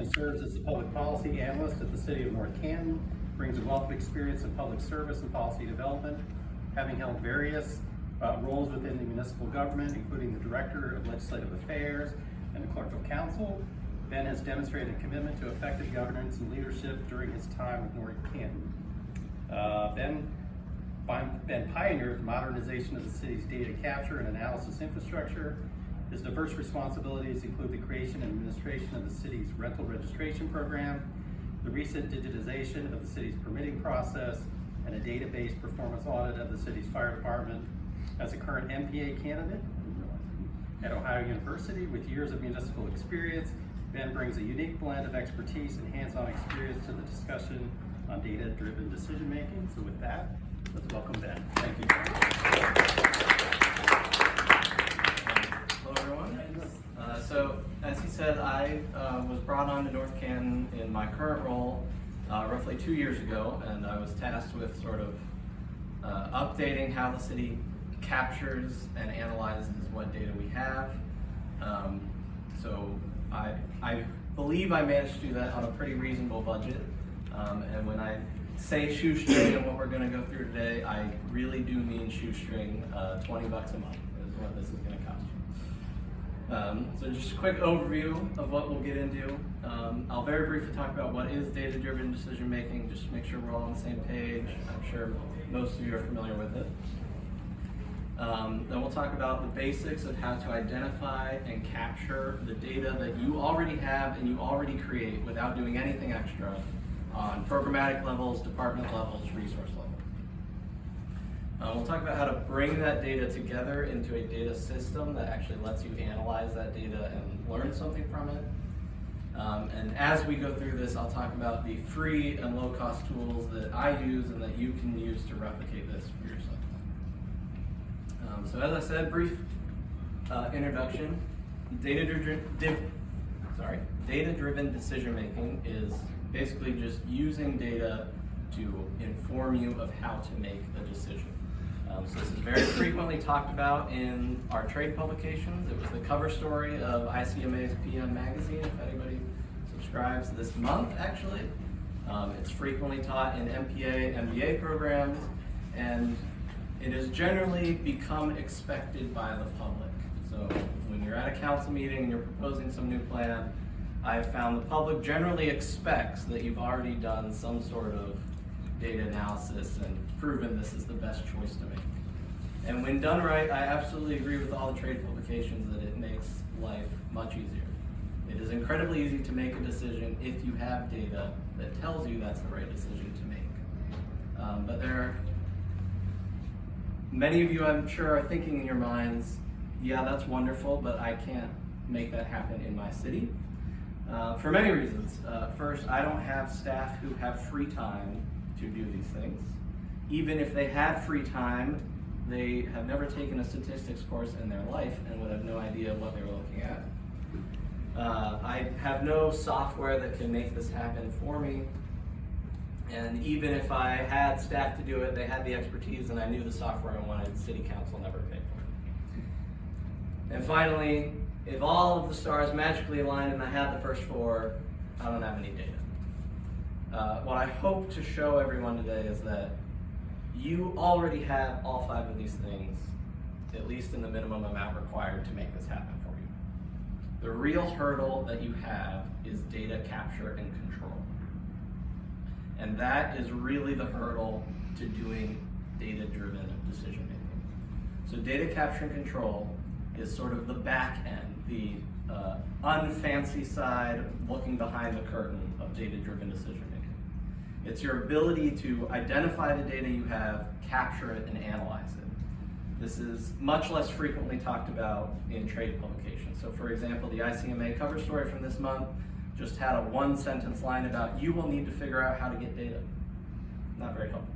currently serves as the public policy analyst at the City of North Canton, brings a wealth of experience in public service and policy development, having held various roles within the municipal government, including the Director of Legislative Affairs and the Clerk of Council. Ben has demonstrated a commitment to effective governance and leadership during his time with North Canton. Ben pioneered the modernization of the city's data capture and analysis infrastructure. His diverse responsibilities include the creation and administration of the city's rental registration program, the recent digitization of the city's permitting process, and a database performance audit of the city's fire department. As a current MPA candidate at Ohio University with years of municipal experience, Ben brings a unique blend of expertise and hands-on experience to the discussion on data-driven decision-making. So with that, let's welcome Ben. Thank you. Hello everyone. So as he said, I was brought on to North Canton in my current role roughly 2 years ago, and I was tasked with sort of updating how the city captures and analyzes what data we have. So I believe I managed to do that on a pretty reasonable budget. And when I say shoestring and what we're going to go through today, I really do mean shoestring. $20 a month is what this is going to cost you. So just a quick overview of what we'll get into. I'll very briefly talk about what is data-driven decision making, just to make sure we're all on the same page. I'm sure most of you are familiar with it. Then we'll talk about the basics of how to identify and capture the data that you already have and you already create without doing anything extra on programmatic levels, department levels, resource levels. We'll talk about how to bring that data together into a data system that actually lets you analyze that data and learn something from it. And as we go through this, I'll talk about the free and low-cost tools that I use and that you can use to replicate this for yourself. So as I said, brief introduction. Data-driven decision-making is basically just using data to inform you of how to make a decision. So this is very frequently talked about in our trade publications. It was the cover story of ICMA's PM magazine, if anybody subscribes this month, actually. It's frequently taught in MPA, MBA programs, and it has generally become expected by the public. So when you're at a council meeting and you're proposing some new plan, I have found the public generally expects that you've already done some sort of data analysis and proven this is the best choice to make. And when done right, I absolutely agree with all the trade publications that it makes life much easier. It is incredibly easy to make a decision if you have data that tells you that's the right decision to make. But many of you, I'm sure, are thinking in your minds, yeah, that's wonderful, but I can't make that happen in my city. For many reasons. First, I don't have staff who have free time to do these things. Even if they had free time, they have never taken a statistics course in their life and would have no idea what they were looking at. I have no software that can make this happen for me. And even if I had staff to do it, they had the expertise and I knew the software I wanted, city council never paid for it. And finally, if all of the stars magically aligned and I had the first four, I don't have any data. What I hope to show everyone today is that you already have all 5 of these things, at least in the minimum amount required to make this happen for you. The real hurdle that you have is data capture and control. And that is really the hurdle to doing data-driven decision making. So data capture and control is sort of the back end, the unfancy side, looking behind the curtain of data-driven decision making. It's your ability to identify the data you have, capture it, and analyze it. This is much less frequently talked about in trade publications. So for example, the ICMA cover story from this month just had a 1-sentence line about you will need to figure out how to get data. Not very helpful.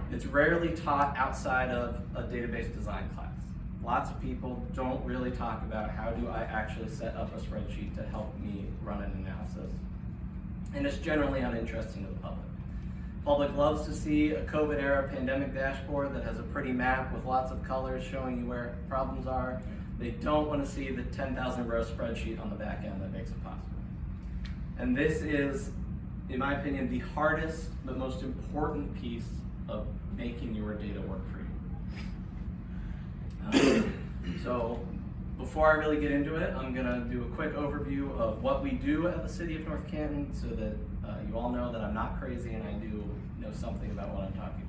It's rarely taught outside of a database design class. Lots of people don't really talk about how do I actually set up a spreadsheet to help me run an analysis. And it's generally uninteresting to the public. Public loves to see a COVID era pandemic dashboard that has a pretty map with lots of colors showing you where problems are. They don't want to see the 10,000 row spreadsheet on the back end that makes it possible. And this is, in my opinion, the hardest but most important piece of making your data work for you. So before I really get into it, I'm gonna do a quick overview of what we do at the City of North Canton so that you all know that I'm not crazy and I do know something about what I'm talking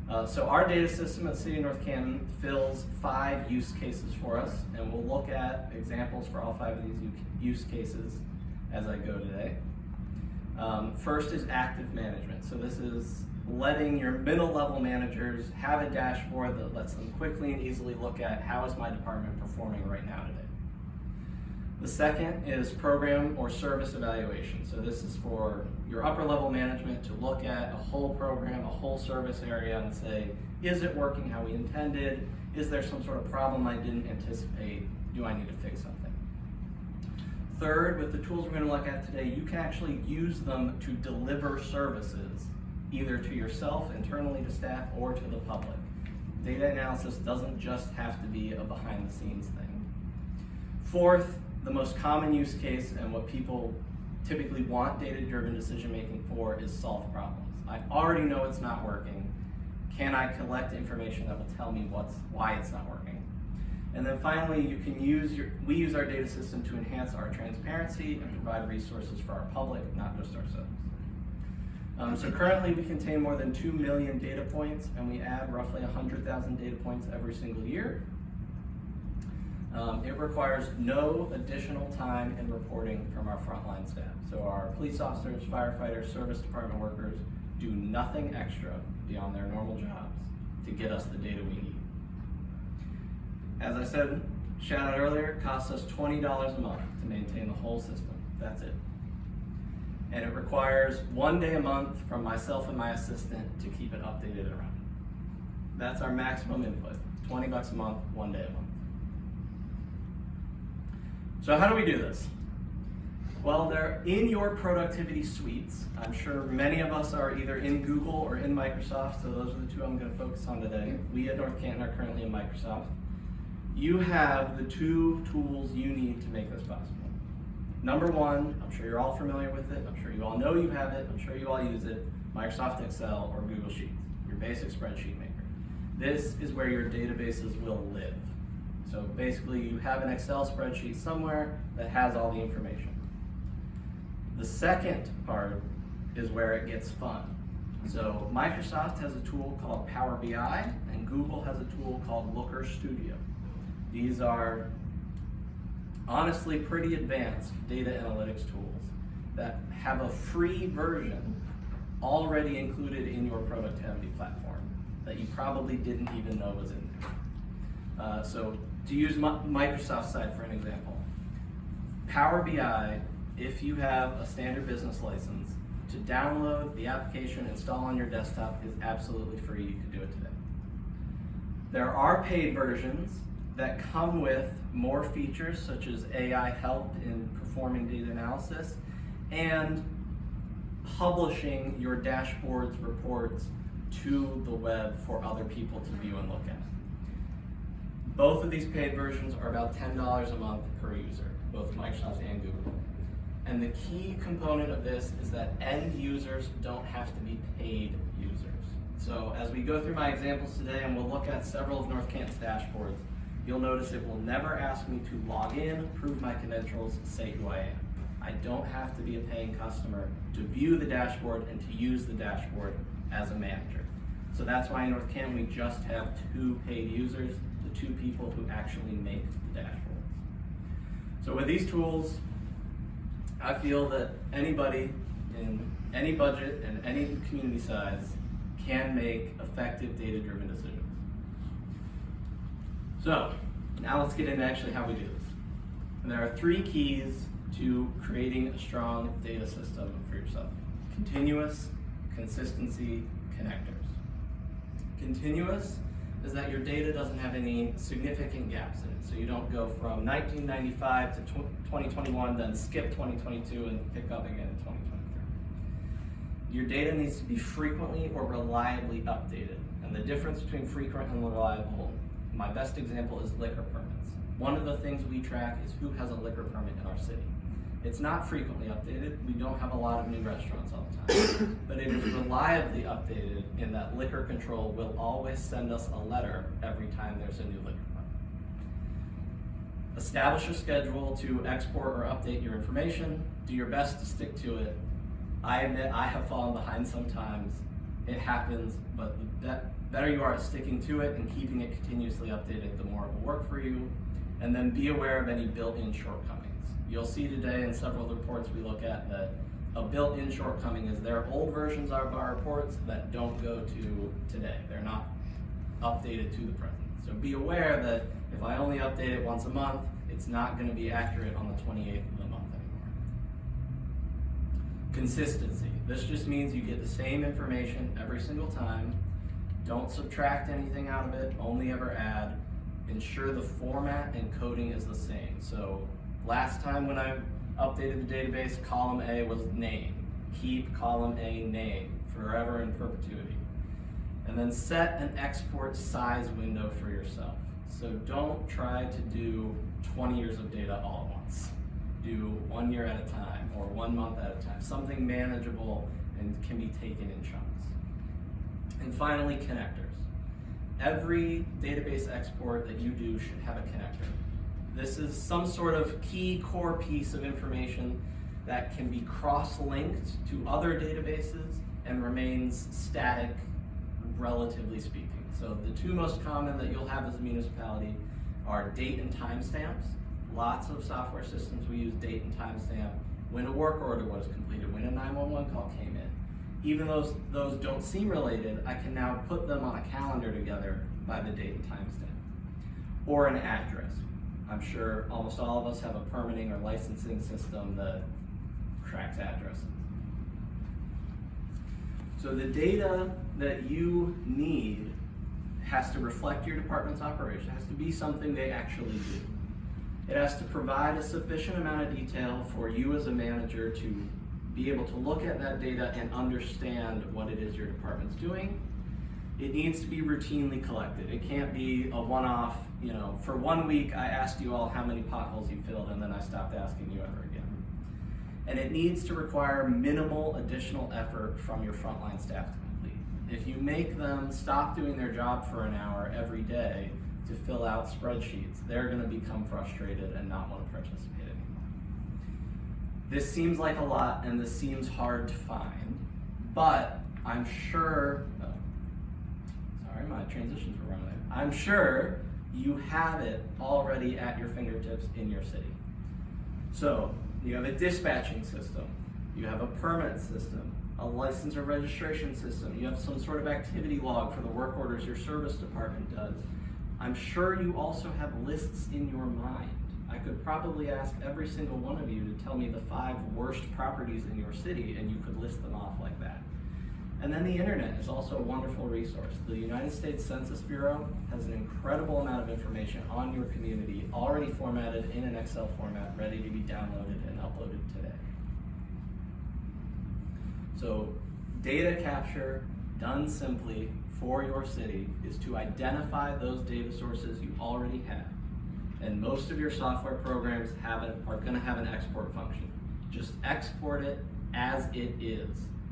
about. So our data system at the City of North Canton fills 5 use cases for us, and we'll look at examples for all 5 of these use cases as I go today. First is active management. So this is letting your middle level managers have a dashboard that lets them quickly and easily look at how is my department performing right now today. The second is program or service evaluation. So this is for your upper level management to look at a whole program, a whole service area and say, is it working how we intended? Is there some sort of problem I didn't anticipate? Do I need to fix something? Third, with the tools we're going to look at today, you can actually use them to deliver services either to yourself, internally to staff, or to the public. Data analysis doesn't just have to be a behind the scenes thing. Fourth, the most common use case and what people typically want data-driven decision making for is solve problems. I already know it's not working. Can I collect information that will tell me why it's not working? And then finally, we use our data system to enhance our transparency and provide resources for our public, not just ourselves. So currently we contain more than 2 million data points, and we add roughly 100,000 data points every single year. It requires no additional time and reporting from our frontline staff. So our police officers, firefighters, service department workers do nothing extra beyond their normal jobs to get us the data we need. As I said, shout out earlier, it costs us $20 a month to maintain the whole system. That's it. And it requires 1 day a month from myself and my assistant to keep it updated and running. That's our maximum input, $20 a month, 1 day a month. So how do we do this? Well, they're in your productivity suites. I'm sure many of us are either in Google or in Microsoft, so those are the two I'm going to focus on today. We at North Canton are currently in Microsoft. You have the 2 tools you need to make this possible. Number one, I'm sure you're all familiar with it, I'm sure you all know you have it, I'm sure you all use it, Microsoft Excel or Google Sheets, your basic spreadsheet maker. This is where your databases will live. So basically you have an Excel spreadsheet somewhere that has all the information. The second part is where it gets fun. So Microsoft has a tool called Power BI and Google has a tool called Looker Studio. These are honestly pretty advanced data analytics tools that have a free version already included in your productivity platform that you probably didn't even know was in there. So to use Microsoft side for an example, Power BI, if you have a standard business license, to download the application, install on your desktop is absolutely free. You can do it today. There are paid versions that come with more features such as AI help in performing data analysis and publishing your dashboards reports to the web for other people to view and look at. Both of these paid versions are about $10 a month per user, both Microsoft and Google. And the key component of this is that end users don't have to be paid users. So as we go through my examples today, and we'll look at several of North Canton's dashboards, you'll notice it will never ask me to log in, prove my credentials, say who I am. I don't have to be a paying customer to view the dashboard and to use the dashboard as a manager. So that's why in North Canton we just have 2 paid users, the 2 people who actually make the dashboards. So with these tools, I feel that anybody in any budget and any community size can make effective data-driven decisions. So now let's get into actually how we do this. And there are 3 keys to creating a strong data system for yourself. Continuous, consistency, connectors. Continuous is that your data doesn't have any significant gaps in it. So you don't go from 1995 to 2021, then skip 2022 and pick up again in 2023. Your data needs to be frequently or reliably updated. And the difference between frequent and reliable, my best example is liquor permits. One of the things we track is who has a liquor permit in our city. It's not frequently updated. We don't have a lot of new restaurants all the time, but it is reliably updated in that liquor control will always send us a letter every time there's a new liquor permit. Establish a schedule to export or update your information. Do your best to stick to it. I admit I have fallen behind sometimes. It happens, but the better you are at sticking to it and keeping it continuously updated, the more it will work for you. And then be aware of any built-in shortcomings. You'll see today in several of the reports we look at that a built-in shortcoming is there are old versions of our reports that don't go to today. They're not updated to the present. So be aware that if I only update it once a month, it's not going to be accurate on the 28th of the month anymore. Consistency. This just means you get the same information every single time. Don't subtract anything out of it, only ever add. Ensure the format and coding is the same. So last time when I updated the database, column A was name. Keep column A name forever in perpetuity. And then set an export size window for yourself. So don't try to do 20 years of data all at once. Do 1 year at a time or 1 month at a time. Something manageable and can be taken in chunks. And finally, connectors. Every database export that you do should have a connector. This is some sort of key core piece of information that can be cross-linked to other databases and remains static, relatively speaking. So the two most common that you'll have as a municipality are date and timestamps. Lots of software systems we use date and timestamp, when a work order was completed, when a 911 call came in. Even though those don't seem related, I can now put them on a calendar together by the date and timestamp. Or an address. I'm sure almost all of us have a permitting or licensing system that tracks addresses. So the data that you need has to reflect your department's operation. It has to be something they actually do. It has to provide a sufficient amount of detail for you as a manager to be able to look at that data and understand what it is your department's doing. It needs to be routinely collected. It can't be a one-off, for 1 week I asked you all how many potholes you filled and then I stopped asking you ever again. And it needs to require minimal additional effort from your frontline staff to complete. If you make them stop doing their job for an hour every day to fill out spreadsheets, they're gonna become frustrated and not want to participate anymore. This seems like a lot and this seems hard to find, but I'm sure, sorry, my transitions were wrong there. I'm sure you have it already at your fingertips in your city. So you have a dispatching system, you have a permit system, a license or registration system, you have some sort of activity log for the work orders your service department does. I'm sure you also have lists in your mind. I could probably ask every single one of you to tell me the 5 worst properties in your city and you could list them off like that. And then the internet is also a wonderful resource. The United States Census Bureau has an incredible amount of information on your community already formatted in an Excel format, ready to be downloaded and uploaded today. So data capture done simply for your city is to identify those data sources you already have. And most of your software programs are going to have an export function. Just export it as it is.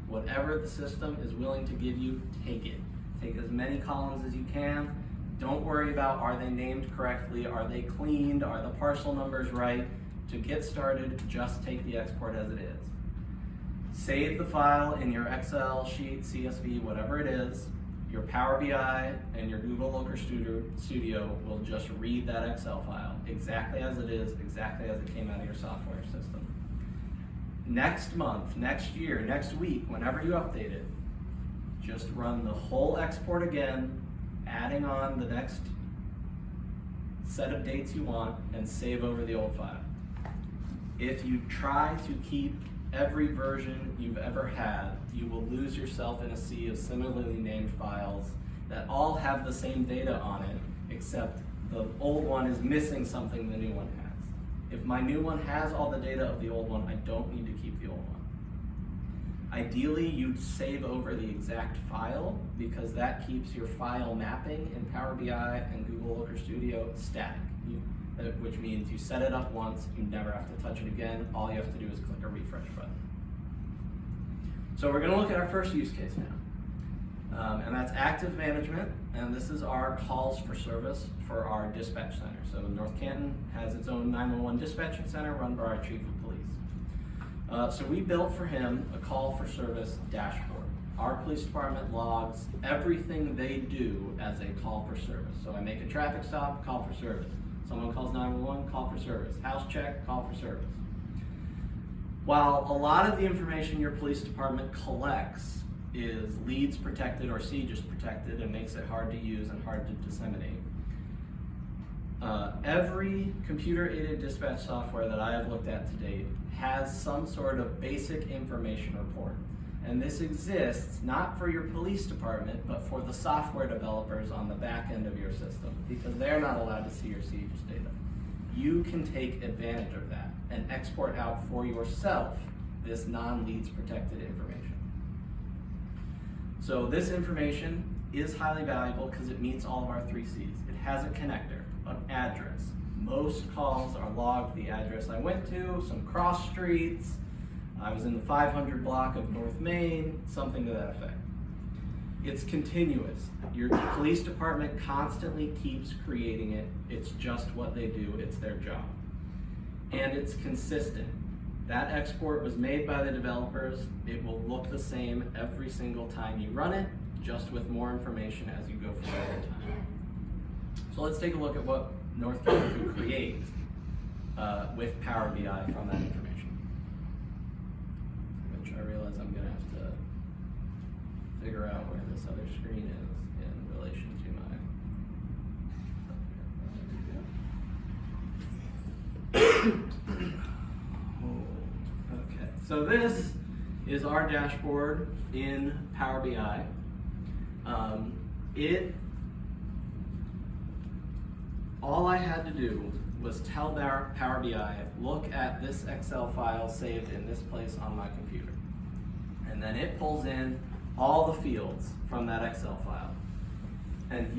Whatever the system is willing to give you, take it. Take as many columns as you can. Don't worry about are they named correctly, are they cleaned, are the parcel numbers right. To get started, just take the export as it is. Save the file in your Excel sheet, CSV, whatever it is. Your Power BI and your Google Looker Studio will just read that Excel file exactly as it is, exactly as it came out of your software system. Next month, next year, next week, whenever you update it, just run the whole export again, adding on the next set of dates you want, and save over the old file. If you try to keep every version you've ever had, you will lose yourself in a sea of similarly named files that all have the same data on it, except the old one is missing something the new one has. If my new one has all the data of the old one, I don't need to keep the old one. Ideally, you'd save over the exact file because that keeps your file mapping in Power BI and Google Looker Studio static. which means you set it up once, you never have to touch it again. All you have to do is click a refresh button. So we're gonna look at our first use case now. And that's active management, and this is our calls for service for our dispatch center. So North Canton has its own 911 dispatching center run by our chief of police. So we built for him a call for service dashboard. Our police department logs everything they do as a call for service. So I make a traffic stop, call for service. Someone calls 911, call for service. House check, call for service. While a lot of the information your police department collects is leads protected or sieges protected and makes it hard to use and hard to disseminate, every computer-aided dispatch software that I have looked at to date has some sort of basic information report. And this exists not for your police department, but for the software developers on the back end of your system, because they're not allowed to see your sieges data. You can take advantage of that and export out for yourself this non-leads protected information. So this information is highly valuable because it meets all of our 3 C's. It has a connector, an address. Most calls are logged the address I went to, some cross streets, I was in the 500 block of North Main, something to that effect. It's continuous. Your police department constantly keeps creating it. It's just what they do, it's their job. And it's consistent. That export was made by the developers. It will look the same every single time you run it, just with more information as you go forward in time. So let's take a look at what North Canton can create with Power BI from that information. Which I realize I'm gonna have to figure out where this other screen is in relation to my. Okay, so this is our dashboard in Power BI. All I had to do was tell Power BI, look at this Excel file saved in this place on my computer. And then it pulls in all the fields from that Excel file. And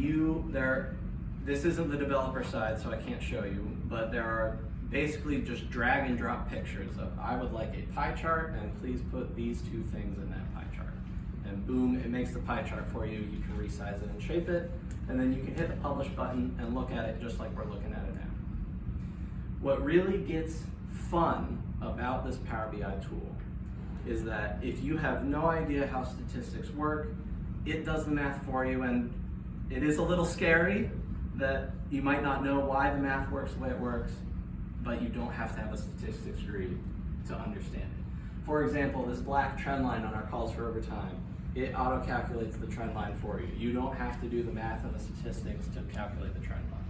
this isn't the developer side, so I can't show you, but there are basically just drag and drop pictures of, I would like a pie chart, and please put these 2 things in that pie chart. And boom, it makes the pie chart for you. You can resize it and shape it, and then you can hit the publish button and look at it just like we're looking at it now. What really gets fun about this Power BI tool is that if you have no idea how statistics work, it does the math for you, and it is a little scary that you might not know why the math works the way it works, but you don't have to have a statistics degree to understand it. For example, this black trend line on our calls for overtime, it auto-calculates the trend line for you. You don't have to do the math and the statistics to calculate the trend line.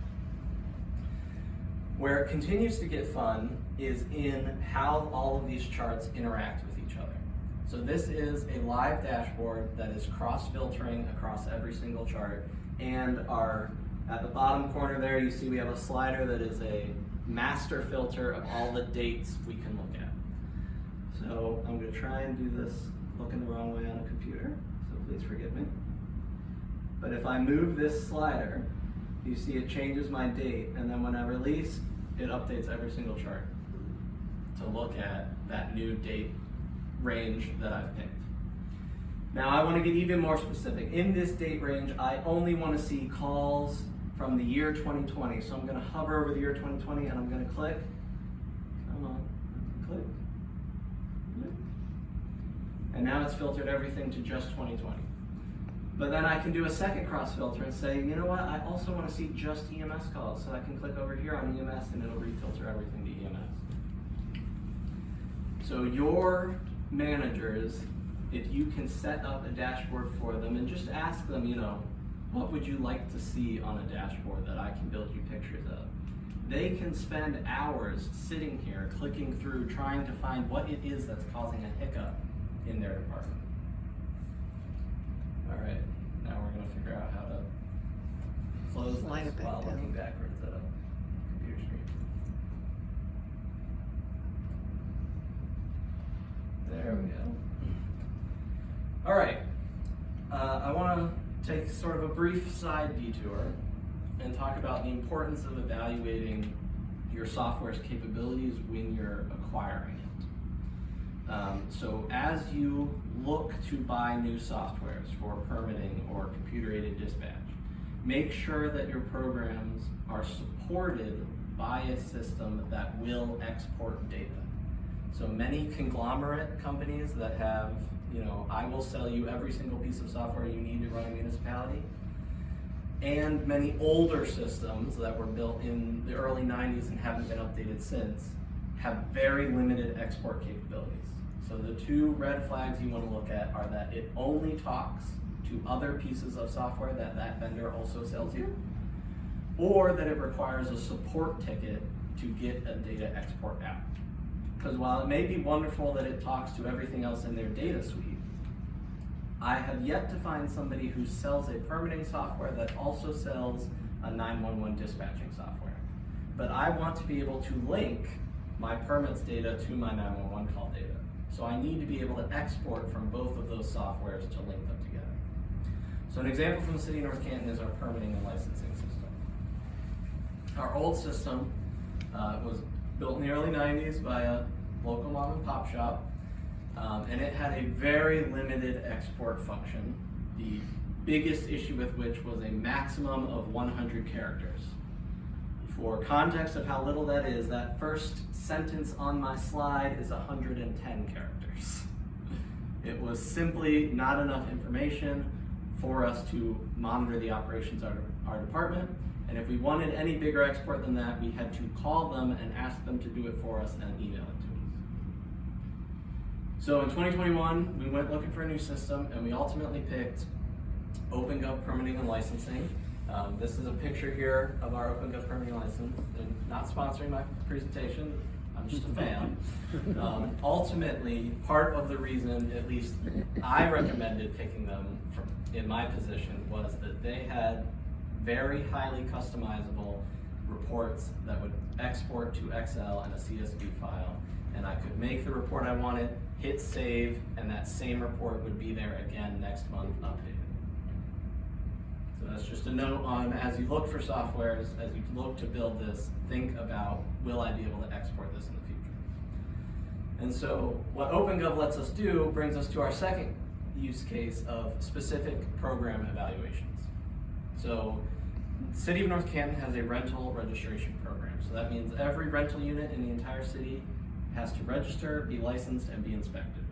Where it continues to get fun is in how all of these charts interact with each other. So this is a live dashboard that is cross-filtering across every single chart, and at the bottom corner there, you see we have a slider that is a master filter of all the dates we can look at. So I'm going to try and do this looking the wrong way on a computer, so please forgive me. But if I move this slider, you see it changes my date, and then when I release, it updates every single chart to look at that new date range that I've picked. Now I want to get even more specific. In this date range, I only want to see calls from the year 2020. So I'm going to hover over the year 2020 and I'm going to click. Come on, click. And now it's filtered everything to just 2020. But then I can do a second cross filter and say, you know what, I also want to see just EMS calls. So I can click over here on EMS and it'll refilter everything to EMS. So your managers, if you can set up a dashboard for them and just ask them, you know, what would you like to see on a dashboard that I can build you pictures of? They can spend hours sitting here clicking through trying to find what it is that's causing a hiccup in their department. All right, now we're going to figure out how to close Slide this it back while down. looking backwards at a computer screen. There we go. All right, I want to take sort of a brief side detour and talk about the importance of evaluating your software's capabilities when you're acquiring it. So as you look to buy new softwares for permitting or computer-aided dispatch, make sure that your programs are supported by a system that will export data. So many conglomerate companies that have, I will sell you every single piece of software you need to run a municipality, and many older systems that were built in the early 90s and haven't been updated since have very limited export capabilities. So the two red flags you want to look at are that it only talks to other pieces of software that that vendor also sells you, or that it requires a support ticket to get a data export out. Because while it may be wonderful that it talks to everything else in their data suite, I have yet to find somebody who sells a permitting software that also sells a 911 dispatching software. But I want to be able to link my permits data to my 911 call data. So I need to be able to export from both of those softwares to link them together. So an example from the city of North Canton is our permitting and licensing system. Our old system was built in the early 90s by a local mom and pop shop, and it had a very limited export function, the biggest issue with which was a maximum of 100 characters. For context of how little that is, that first sentence on my slide is 110 characters. It was simply not enough information for us to monitor the operations of our department, and if we wanted any bigger export than that, we had to call them and ask them to do it for us and email it to us. So in 2021, we went looking for a new system, and we ultimately picked OpenGov Permitting and Licensing. This is a picture here of our OpenGov Permitting License, and not sponsoring my presentation, I'm just a fan. Ultimately, part of the reason, at least I recommended picking them in my position, was that they had very highly customizable reports that would export to Excel and a CSV file, and I could make the report I wanted, hit save, and that same report would be there again next month updated. So that's just a note on, as you look for softwares, as you look to build this, think about, will I be able to export this in the future? And so what OpenGov lets us do brings us to our second use case of specific program evaluations. So City of North Canton has a rental registration program. So that means every rental unit in the entire city has to register, be licensed, and be inspected.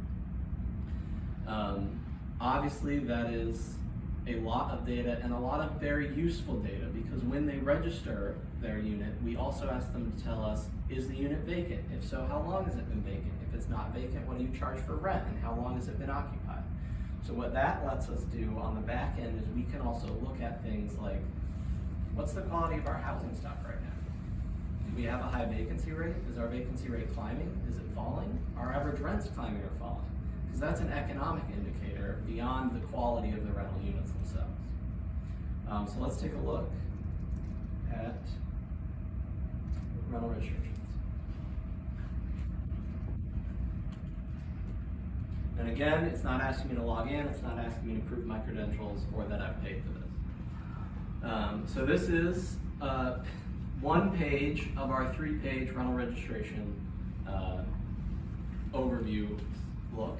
Obviously, that is a lot of data and a lot of very useful data, because when they register their unit, we also ask them to tell us, is the unit vacant? If so, how long has it been vacant? If it's not vacant, what do you charge for rent, and how long has it been occupied? So what that lets us do on the back end is we can also look at things like, what's the quality of our housing stock right now? Do we have a high vacancy rate? Is our vacancy rate climbing? Is it falling? Are average rents climbing or falling? Because that's an economic indicator beyond the quality of the rental units themselves. So let's take a look at rental restrictions. And again, it's not asking me to log in, it's not asking me to prove my credentials or that I've paid for this. So this is one page of our 3-page rental registration overview look.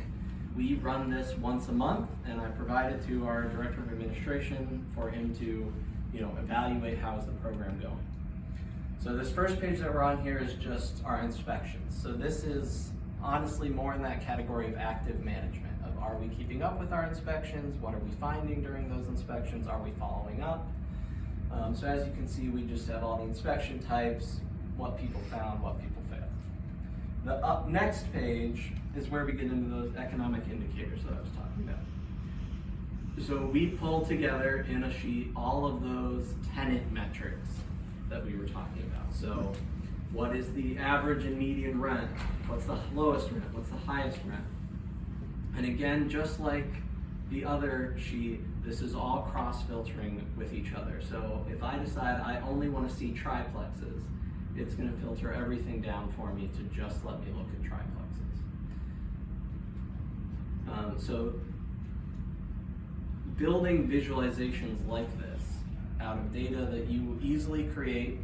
We run this once a month, and I provide it to our Director of Administration for him to evaluate how is the program going. So this first page that we're on here is just our inspections. So this is honestly more in that category of active management, of are we keeping up with our inspections, what are we finding during those inspections, are we following up? So as you can see, we just have all the inspection types, what people found, what people failed. The up next page is where we get into those economic indicators that I was talking about. So we pull together in a sheet all of those tenant metrics that we were talking about. So what is the average and median rent? What's the lowest rent? What's the highest rent? And again, just like the other sheet, this is all cross-filtering with each other. So if I decide I only want to see triplexes, it's going to filter everything down for me to just let me look at triplexes. So building visualizations like this out of data that you easily create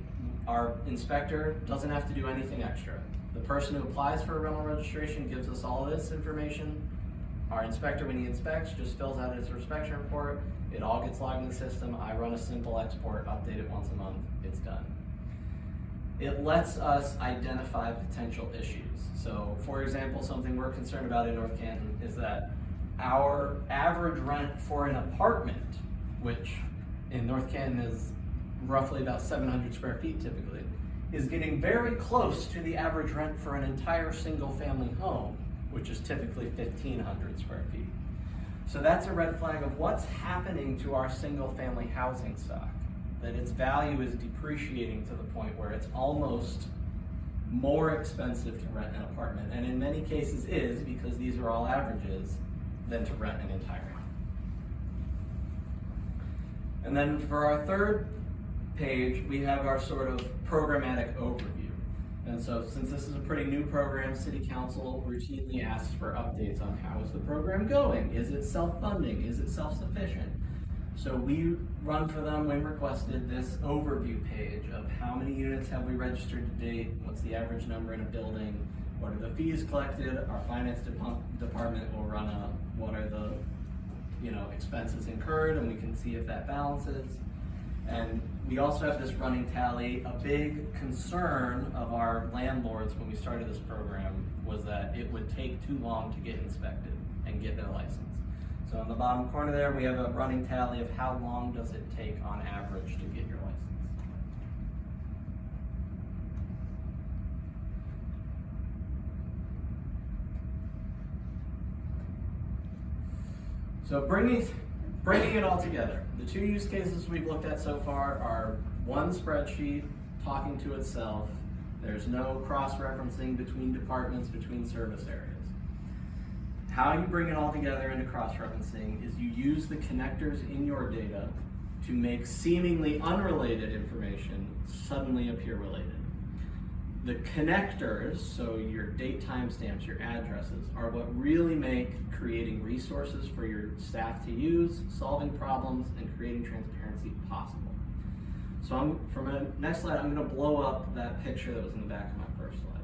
Our inspector doesn't have to do anything extra. The person who applies for a rental registration gives us all this information. Our inspector, when he inspects, just fills out his inspection report. It all gets logged in the system. I run a simple export, update it once a month, it's done. It lets us identify potential issues. So, for example, something we're concerned about in North Canton is that our average rent for an apartment, which in North Canton is roughly about 700 square feet typically, is getting very close to the average rent for an entire single family home, which is typically 1,500 square feet. So that's a red flag of what's happening to our single family housing stock, that its value is depreciating to the point where it's almost more expensive to rent an apartment, and in many cases is, because these are all averages, than to rent an entire home. And then for our third page, we have our sort of programmatic overview. And so since this is a pretty new program, City Council routinely asks for updates on how is the program going? Is it self-funding? Is it self-sufficient? So we run for them when requested this overview page of how many units have we registered to date, what's the average number in a building, what are the fees collected, our finance department will run a what are the expenses incurred, and we can see if that balances. And we also have this running tally. A big concern of our landlords when we started this program was that it would take too long to get inspected and get their license. So in the bottom corner there, we have a running tally of how long does it take on average to get your license. So bringing it all together, the two use cases we've looked at so far are one spreadsheet talking to itself. There's no cross-referencing between departments, between service areas. How you bring it all together into cross-referencing is you use the connectors in your data to make seemingly unrelated information suddenly appear related. The connectors, so your date timestamps, your addresses, are what really make creating resources for your staff to use, solving problems, and creating transparency possible. So for my next slide, I'm going to blow up that picture that was in the back of my first slide.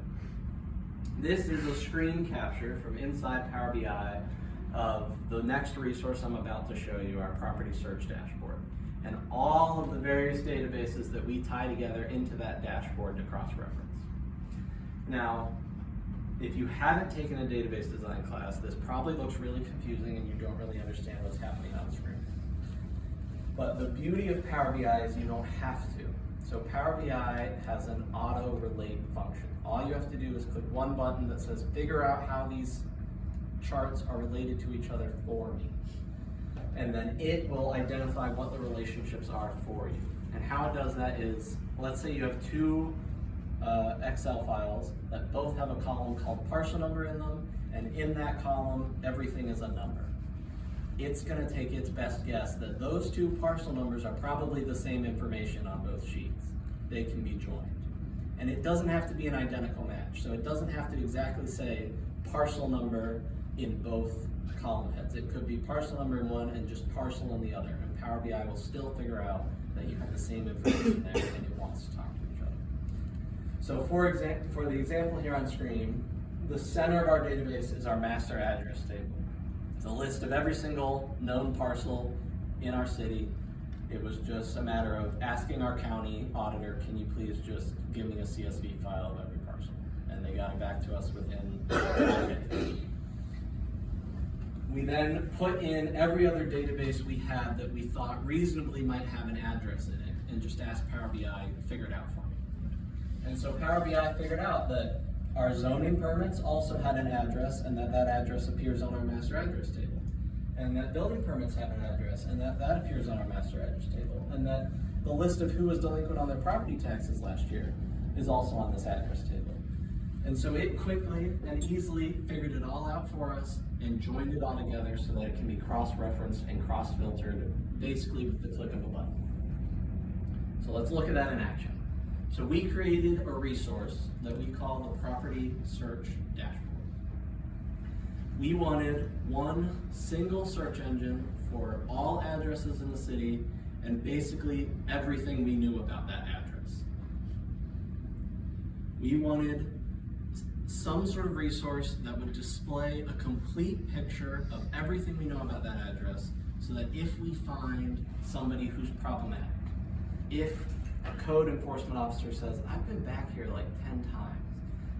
This is a screen capture from inside Power BI of the next resource I'm about to show you, our property search dashboard, and all of the various databases that we tie together into that dashboard to cross-reference. Now, if you haven't taken a database design class, this probably looks really confusing and you don't really understand what's happening on screen. But the beauty of Power BI is you don't have to. So Power BI has an auto-relate function. All you have to do is click one button that says, figure out how these charts are related to each other for me. And then it will identify what the relationships are for you. And how it does that is, let's say you have two Excel files that both have a column called parcel number in them, and in that column, everything is a number. It's going to take its best guess that those two parcel numbers are probably the same information on both sheets. They can be joined. And it doesn't have to be an identical match. So it doesn't have to exactly say parcel number in both column heads. It could be parcel number in one and just parcel in the other. And Power BI will still figure out that you have the same information there and it wants to talk to each other. So for the example here on screen, the center of our database is our master address table. It's a list of every single known parcel in our city. It was just a matter of asking our county auditor, can you please just give me a CSV file of every parcel? And they got it back to us within 5 minutes. We then put in every other database we had that we thought reasonably might have an address in it and just asked Power BI, figure it out for me. And so Power BI figured out that our zoning permits also had an address and that address appears on our master address table. And that building permits have an address and that appears on our master address table. And that the list of who was delinquent on their property taxes last year is also on this address table. And so it quickly and easily figured it all out for us and joined it all together so that it can be cross-referenced and cross-filtered basically with the click of a button. So let's look at that in action. So we created a resource that we call the Property Search Dashboard. We wanted one single search engine for all addresses in the city and basically everything we knew about that address. We wanted some sort of resource that would display a complete picture of everything we know about that address, so that if we find somebody who's problematic, if a code enforcement officer says, I've been back here like 10 times,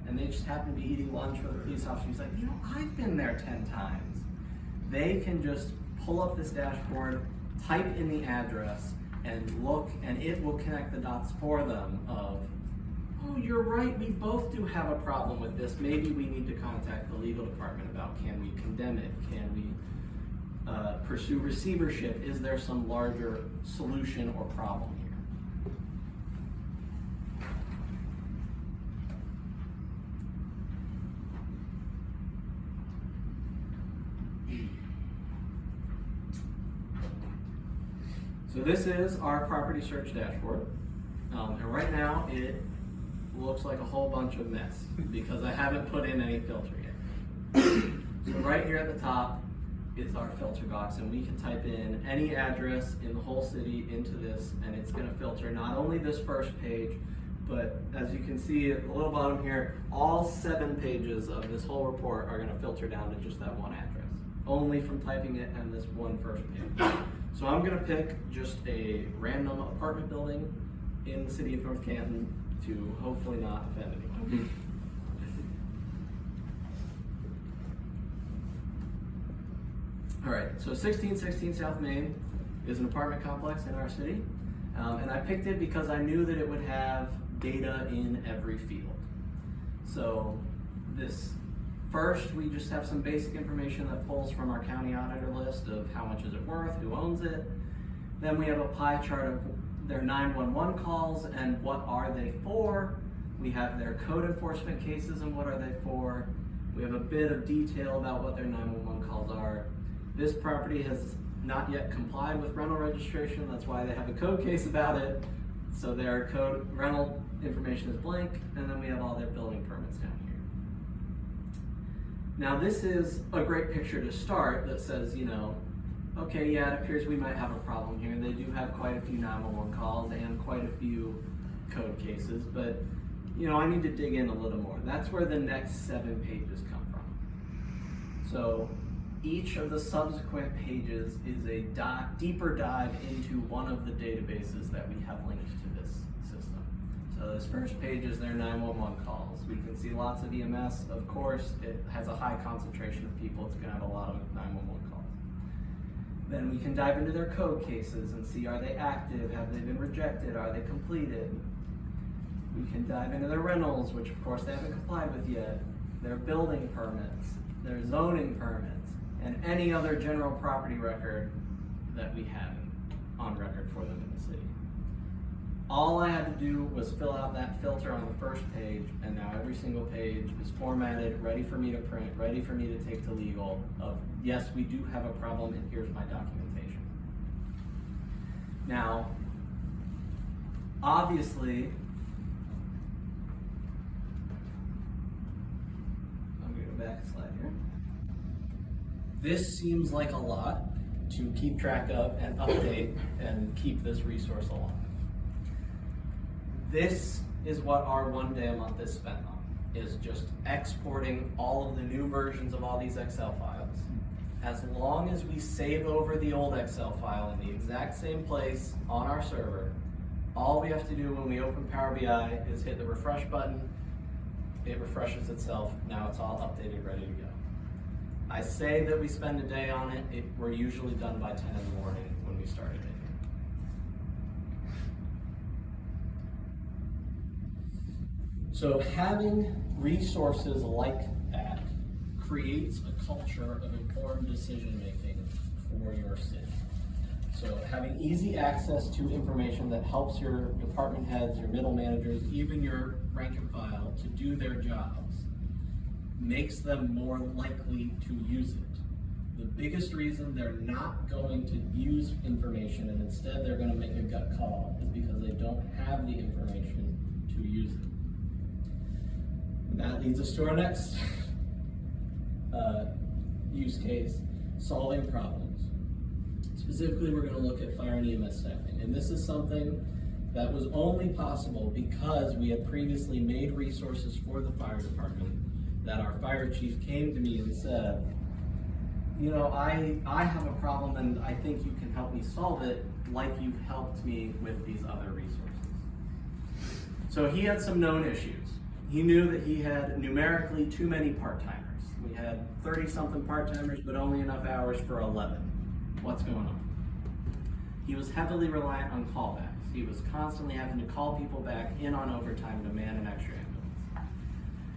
and they just happen to be eating lunch with a police officer who's like, you know, I've been there 10 times, they can just pull up this dashboard, type in the address, and look, and it will connect the dots for them of, oh, you're right, we both do have a problem with this. Maybe we need to contact the legal department about, can we condemn it? Can we pursue receivership? Is there some larger solution or problem here? So this is our property search dashboard, and right now it looks like a whole bunch of mess because I haven't put in any filter yet. So right here at the top is our filter box, and we can type in any address in the whole city into this, and it's going to filter not only this first page, but as you can see at the little bottom here, all 7 pages of this whole report are going to filter down to just that one address, only from typing it in this one first page. So I'm going to pick just a random apartment building in the city of North Canton to hopefully not offend anyone. All right, so 1616 South Main is an apartment complex in our city, and I picked it because I knew that it would have data in every field. So this first, we just have some basic information that pulls from our county auditor list of how much is it worth, who owns it. Then we have a pie chart of their 911 calls and what are they for. We have their code enforcement cases and what are they for. We have a bit of detail about what their 911 calls are. This property has not yet complied with rental registration. That's why they have a code case about it. So their code rental information is blank, and then we have all their building permits down here. Now this is a great picture to start that says, you know, okay, yeah, it appears we might have a problem here. They do have quite a few 911 calls and quite a few code cases, but you know, I need to dig in a little more. That's where the next 7 pages come from. So each of the subsequent pages is a deeper dive into one of the databases that we have linked to this system. So this first page is their 911 calls. We can see lots of EMS. Of course, it has a high concentration of people. It's going to have a lot of 911 calls. Then we can dive into their code cases and see, are they active? Have they been rejected? Are they completed? We can dive into their rentals, which of course they haven't complied with yet, their building permits, their zoning permits, and any other general property record that we have on record for them in the city. All I had to do was fill out that filter on the first page, and now every single page is formatted, ready for me to print, ready for me to take to legal of, yes, we do have a problem and here's my documentation. Now, obviously, I'm going to go back a slide here. This seems like a lot to keep track of and update and keep this resource alive. This is what our 1 day a month is spent on, is just exporting all of the new versions of all these Excel files. As long as we save over the old Excel file in the exact same place on our server, all we have to do when we open Power BI is hit the refresh button, it refreshes itself, now it's all updated, ready to go. I say that we spend a day on it, we're usually done by 10 in the morning when we start it. So having resources like that creates a culture of informed decision making for your city. So having easy access to information that helps your department heads, your middle managers, even your rank and file to do their jobs makes them more likely to use it. The biggest reason they're not going to use information and instead they're going to make a gut call is because they don't have the information to use it. And that leads us to our next use case, solving problems. Specifically, we're going to look at fire and EMS staffing. And this is something That was only possible because we had previously made resources for the fire department, that our fire chief came to me and said, you know, I have a problem and I think you can help me solve it like you've helped me with these other resources. So he had some known issues. He knew that he had numerically too many part-timers. We had 30-something part-timers, but only enough hours for 11. What's going on? He was heavily reliant on callbacks. He was constantly having to call people back in on overtime to man an extra ambulance.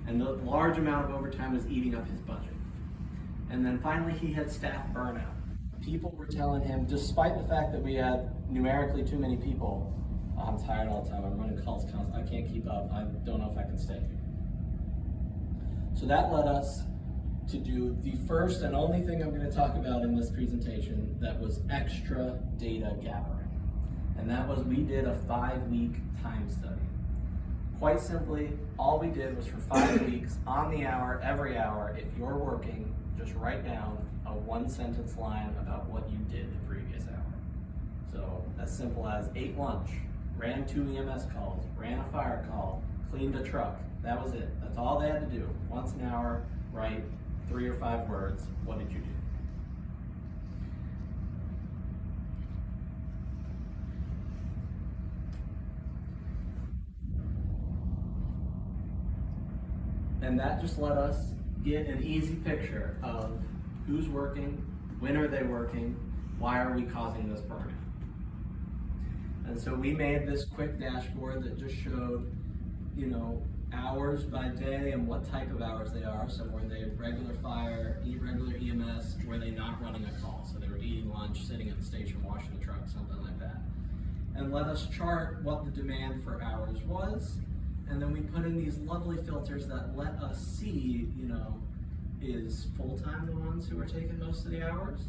And the large amount of overtime was eating up his budget. And then finally he had staff burnout. People were telling him, despite the fact that we had numerically too many people, I'm tired all the time, I'm running calls constantly, I can't keep up, I don't know if I can stay here. So that led us to do the first and only thing I'm going to talk about in this presentation that was extra data gathering. And that was, we did a 5-week time study. Quite simply, all we did was for 5 weeks, on the hour, every hour, if you're working, just write down a 1-sentence line about what you did the previous hour. So as simple as ate lunch, ran 2 EMS calls, ran a fire call, cleaned a truck. That was it. That's all they had to do. Once an hour, write 3 or 5 words. What did you do? And that just let us get an easy picture of who's working, when are they working, why are we causing this burnout. And so we made this quick dashboard that just showed, you know, hours by day and what type of hours they are. So were they regular fire, regular EMS, were they not running a call? So they were eating lunch, sitting at the station, washing the truck, something like that. And let us chart what the demand for hours was. And then we put in these lovely filters that let us see, you know, is full-time the ones who were taking most of the hours?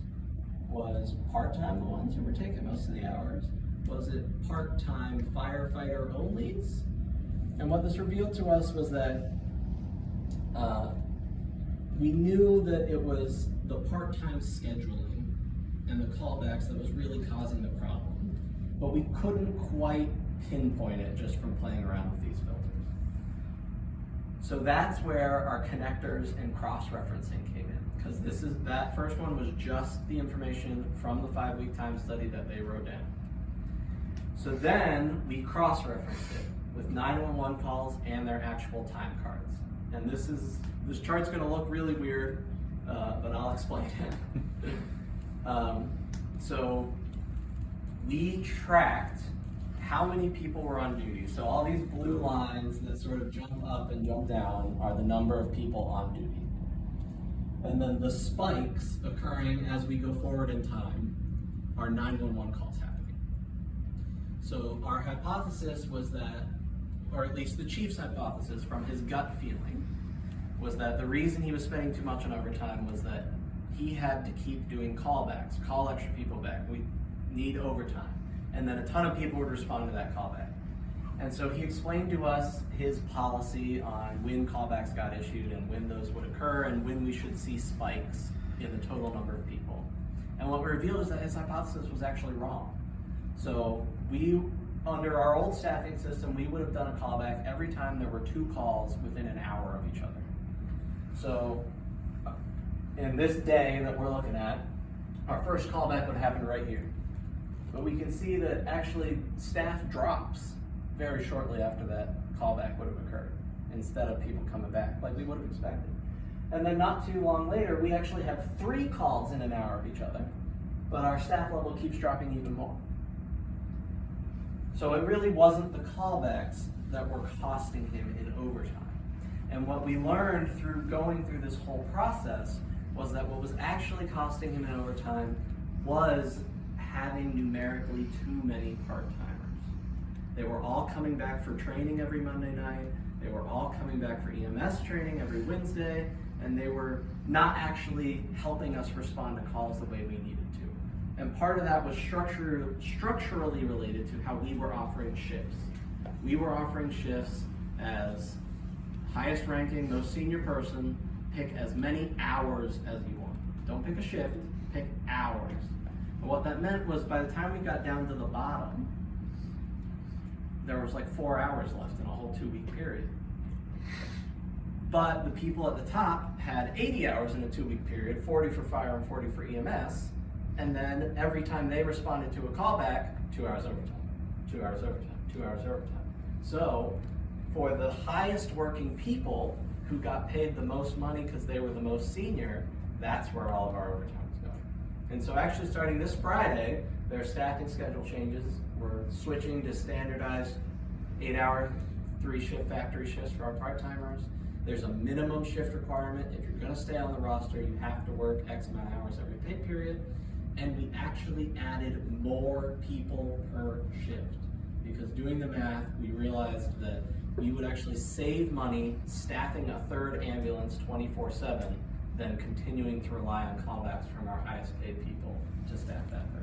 Was part-time the ones who were taking most of the hours? Was it part-time firefighter onlys? And what this revealed to us was that we knew that it was the part-time scheduling and the callbacks that was really causing the problem, but we couldn't quite pinpoint it just from playing around with these filters. So that's where our connectors and cross-referencing came in, because that first one was just the information from the 5-week time study that they wrote down. So then we cross-referenced it with 911 calls and their actual time cards. And this chart's gonna look really weird, but I'll explain it. So we tracked how many people were on duty. So all these blue lines that sort of jump up and jump down are the number of people on duty. And then the spikes occurring as we go forward in time are 911 calls happening. So our hypothesis was that, or at least the chief's hypothesis from his gut feeling, was that the reason he was spending too much on overtime was that he had to keep doing callbacks, call extra people back. We need overtime. And then a ton of people would respond to that callback. And so he explained to us his policy on when callbacks got issued and when those would occur and when we should see spikes in the total number of people. And what we revealed is that his hypothesis was actually wrong. So under our old staffing system, we would have done a callback every time there were 2 calls within an hour of each other. So in this day that we're looking at, our first callback would happen right here. But we can see that actually staff drops very shortly after that callback would have occurred, instead of people coming back like we would have expected. And then not too long later, we actually have 3 calls in an hour of each other, but our staff level keeps dropping even more. So it really wasn't the callbacks that were costing him in overtime. And what we learned through going through this whole process was that what was actually costing him in overtime was having numerically too many part-timers. They were all coming back for training every Monday night, they were all coming back for EMS training every Wednesday, and they were not actually helping us respond to calls the way we needed to. And part of that was structurally related to how we were offering shifts. We were offering shifts as highest ranking, most senior person, pick as many hours as you want. Don't pick a shift, pick hours. And what that meant was by the time we got down to the bottom, there was like 4 hours left in a whole 2-week period. But the people at the top had 80 hours in a 2-week period, 40 for fire and 40 for EMS, and then every time they responded to a callback, 2 hours overtime, 2 hours overtime, 2 hours overtime. So for the highest working people who got paid the most money because they were the most senior, that's where all of our overtime is going. And so actually starting this Friday, there are staffing schedule changes. We're switching to standardized 8-hour, 3-shift factory shifts for our part-timers. There's a minimum shift requirement. If you're gonna stay on the roster, you have to work X amount of hours every pay period. And we actually added more people per shift, because doing the math, we realized that we would actually save money staffing a third ambulance 24/7 than continuing to rely on callbacks from our highest paid people to staff that third.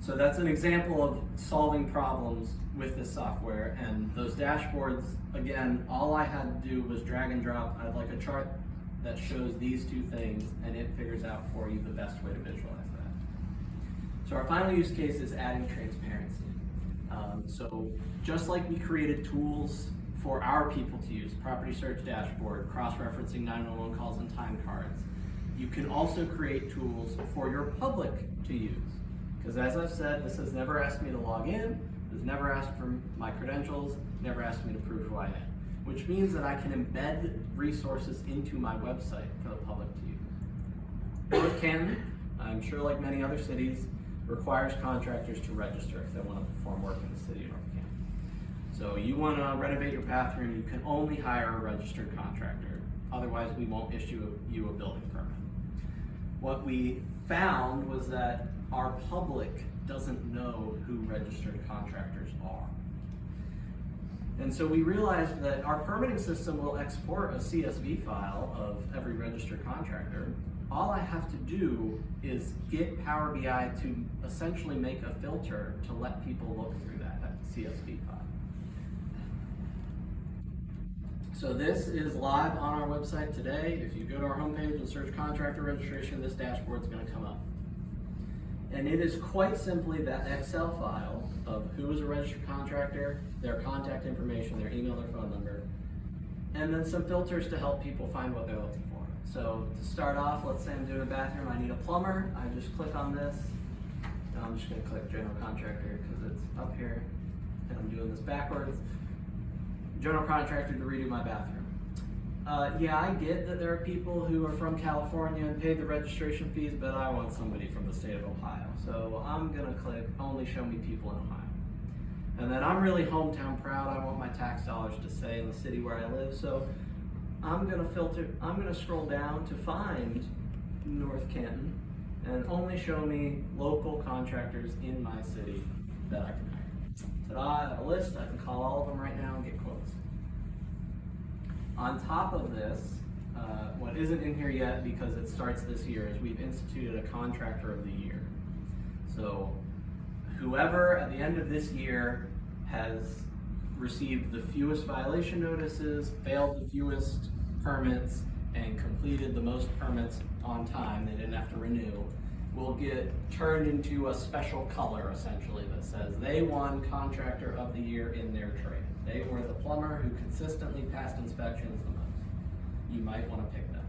So that's an example of solving problems with this software, and those dashboards, again, all I had to do was drag and drop. I'd like a chart that shows these two things, and it figures out for you the best way to visualize that. So our final use case is adding transparency. So just like we created tools for our people to use, property search dashboard, cross-referencing 911 calls and time cards, you can also create tools for your public to use. Because as I've said, this has never asked me to log in, has never asked for my credentials, never asked me to prove who I am, which means that I can embed resources into my website for the public to use. North Canton, I'm sure like many other cities, requires contractors to register if they want to perform work in the city of North Canton. So you want to renovate your bathroom, you can only hire a registered contractor. Otherwise, we won't issue you a building permit. What we found was that our public doesn't know who registered contractors are. And so we realized that our permitting system will export a CSV file of every registered contractor. All I have to do is get Power BI to essentially make a filter to let people look through that CSV file. So this is live on our website today. If you go to our homepage and search contractor registration, this dashboard is going to come up. And it is quite simply that Excel file of who is a registered contractor, their contact information, their email, their phone number, and then some filters to help people find what they're looking for. So to start off, let's say I'm doing a bathroom, I need a plumber. I just click on this. Now I'm just going to click general contractor because it's up here, and I'm doing this backwards. General contractor to redo my bathroom. Yeah, I get that there are people who are from California and pay the registration fees, but I want somebody from the state of Ohio. So I'm gonna click only show me people in Ohio. And then I'm really hometown proud. I want my tax dollars to stay in the city where I live. So I'm gonna scroll down to find North Canton and only show me local contractors in my city that I can hire. Ta-da, I have a list. I can call all of them right now and get quotes. On top of this, what isn't in here yet because it starts this year is we've instituted a contractor of the year. So whoever at the end of this year has received the fewest violation notices, failed the fewest permits, and completed the most permits on time, they didn't have to renew, will get turned into a special color essentially that says they won contractor of the year in their trade. They were the plumber who consistently passed inspections the most. You might want to pick them.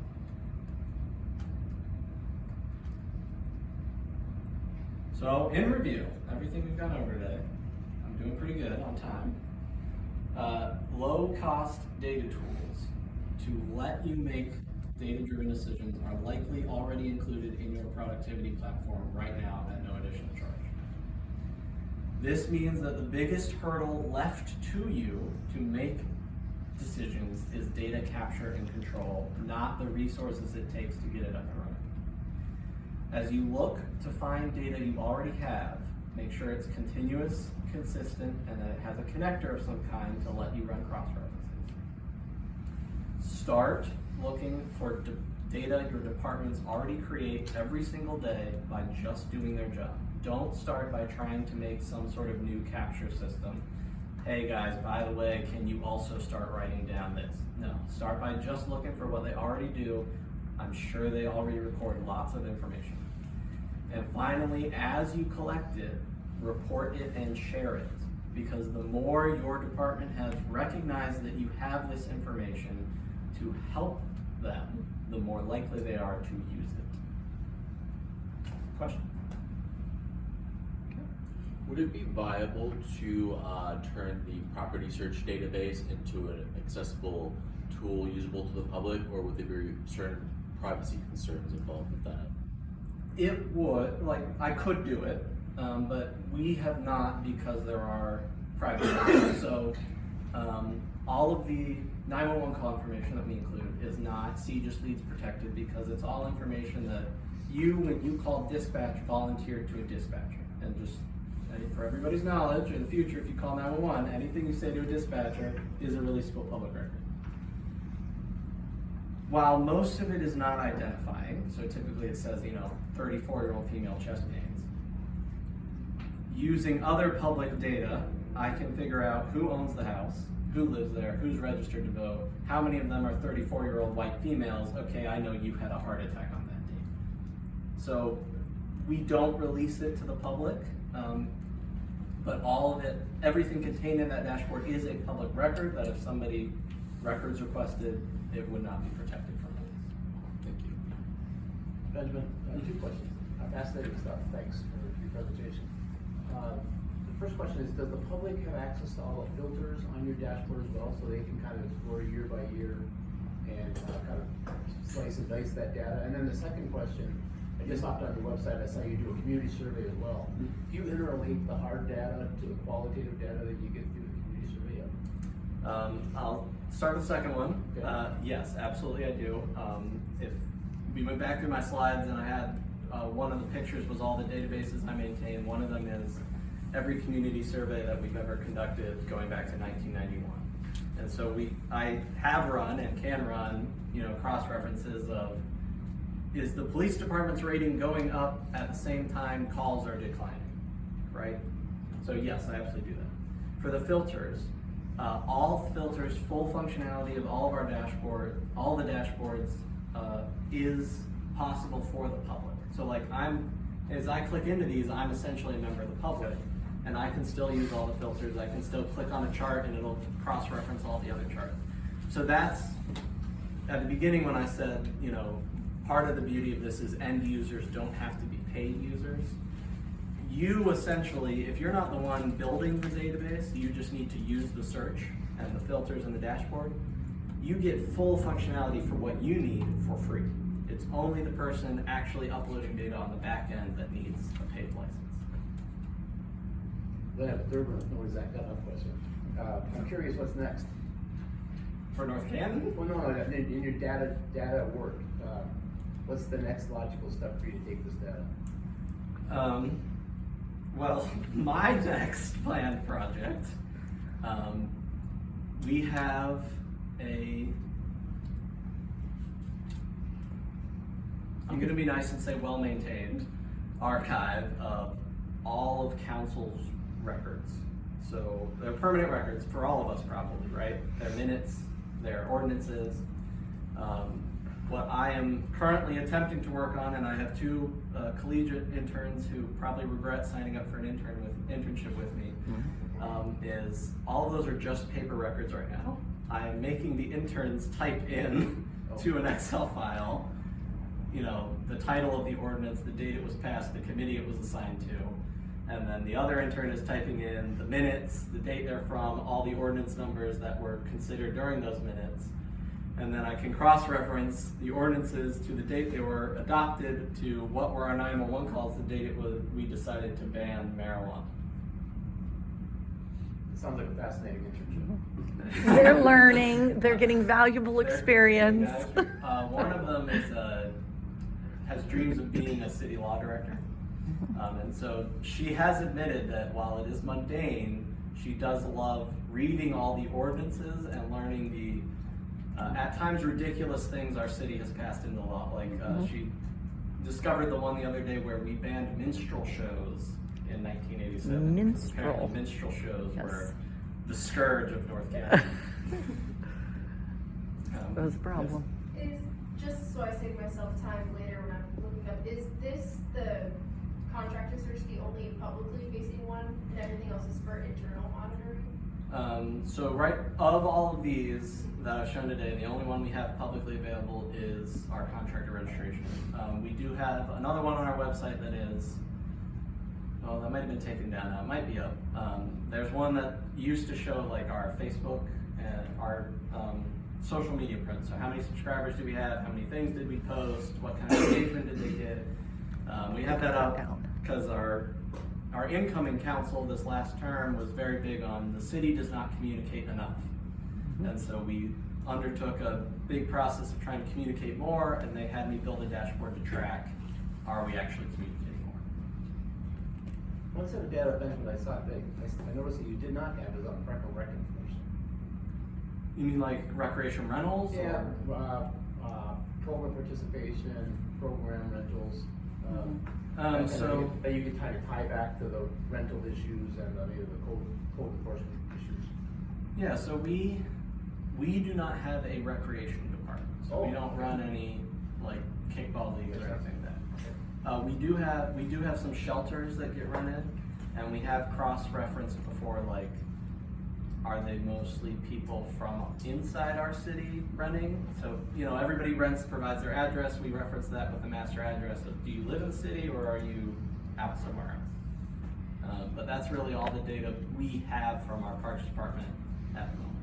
So in review, everything we've gone over today, I'm doing pretty good on time. Low cost data tools to let you make data-driven decisions are likely already included in your productivity platform right now at no additional charge. This means that the biggest hurdle left to you to make decisions is data capture and control, not the resources it takes to get it up and running. As you look to find data you already have, make sure it's continuous, consistent, and that it has a connector of some kind to let you run cross-references. Start looking for data your departments already create every single day by just doing their job. Don't start by trying to make some sort of new capture system. Hey guys, by the way, can you also start writing down this? No, start by just looking for what they already do. I'm sure they already record lots of information. And finally, as you collect it, report it and share it. Because the more your department has recognized that you have this information to help them, the more likely they are to use it. Question? Would it be viable to turn the property search database into an accessible tool usable to the public, or would there be certain privacy concerns involved with that? It would, like, I could do it, but we have not, because there are private records. So all of the 911 call information that we include is not CJIS leads protected, because it's all information that you, when you call dispatch, volunteered to a dispatcher. And just for everybody's knowledge, in the future, if you call 911, anything you say to a dispatcher is a releasable public record. While most of it is not identifying, so typically it says, 34-year-old female chest pains, using other public data, I can figure out who owns the house, who lives there, who's registered to vote, how many of them are 34-year-old white females. Okay, I know you had a heart attack on that date. So we don't release it to the public, but all of it, everything contained in that dashboard is a public record that if somebody records requested, it would not be protected from release. Thank you. Benjamin, 2 questions. Fascinating stuff. Thanks for your presentation. The first question is, does the public have access to all the filters on your dashboard as well, so they can kind of explore year by year and kind of slice and dice that data? And then the second question, I just hopped on your website, I saw you do a community survey as well. Do you interrelate the hard data to the qualitative data that you get through the community survey? I'll start with the second one. Okay. Yes, absolutely I do. If we went back through my slides and I had one of the pictures was all the databases I maintain. One of them is every community survey that we've ever conducted going back to 1991. And so I have run and can run, cross-references of, is the police department's rating going up at the same time calls are declining, right? So yes, I absolutely do that. For the filters, all filters, full functionality of all of our dashboard, all the dashboards is possible for the public. So like as I click into these, I'm essentially a member of the public, and I can still use all the filters. I can still click on a chart and it'll cross-reference all the other charts. So that's, at the beginning when I said, part of the beauty of this is end users don't have to be paid users. You essentially, if you're not the one building the database, you just need to use the search and the filters and the dashboard. You get full functionality for what you need for free. It's only the person actually uploading data on the back end that needs a paid license. Then I have a third one, no exact enough question. I'm curious what's next. For North Canton? Well, no, in your data work, what's the next logical step for you to take this data? Well, my next planned project, we have I'm gonna be nice and say well-maintained archive of all of council's records. So they're permanent records for all of us probably, right? Their minutes, their ordinances. What I am currently attempting to work on, and I have 2 collegiate interns who probably regret signing up for an internship with me, is all of those are just paper records right now. I am making the interns type in to an Excel file, the title of the ordinance, the date it was passed, the committee it was assigned to, and then the other intern is typing in the minutes, the date they're from, all the ordinance numbers that were considered during those minutes. And then I can cross-reference the ordinances to the date they were adopted to what were our 911 calls, the date we decided to ban marijuana. It sounds like a fascinating internship. They're learning, they're getting valuable experience. One of them has dreams of being a city law director. And so she has admitted that while it is mundane, she does love reading all the ordinances and learning the at times ridiculous things our city has passed into law. Like she discovered the one the other day where we banned minstrel shows in 1987. Minstrel. Minstrel shows Yes. were the scourge of North Canton. That was a problem. Is, just so I save myself time later when I'm looking up, is this the contractor search the only publicly facing one, and everything else is for internal monitoring? So right, of all of these that I've shown today, the only one we have publicly available is our contractor registration. We do have another one on our website that is, oh, that might have been taken down now, it might be up. There's one that used to show like our Facebook and our social media presence. So how many subscribers do we have? How many things did we post? What kind of engagement did they get? We have that up because our incoming council this last term was very big on the city does not communicate enough. And so we undertook a big process of trying to communicate more, and they had me build a dashboard to track, are we actually communicating more? One set of data, Benjamin, I saw today, I noticed that you did not have is on parental rec information. You mean like recreation rentals? Yeah, Or? program participation, program rentals. And so that you could kind of tie back to the rental issues and maybe the code enforcement issues. yeah, so we do not have a recreation department. So we Oh, don't okay. run any like kickball leagues or Okay. anything like that. We do have some shelters that get rented, and we have cross-referenced before, like, are they mostly people from inside our city renting? So, you know, everybody provides their address, we reference that with the master address of, do you live in the city or are you out somewhere else? But that's really all the data we have from our parks department at the moment.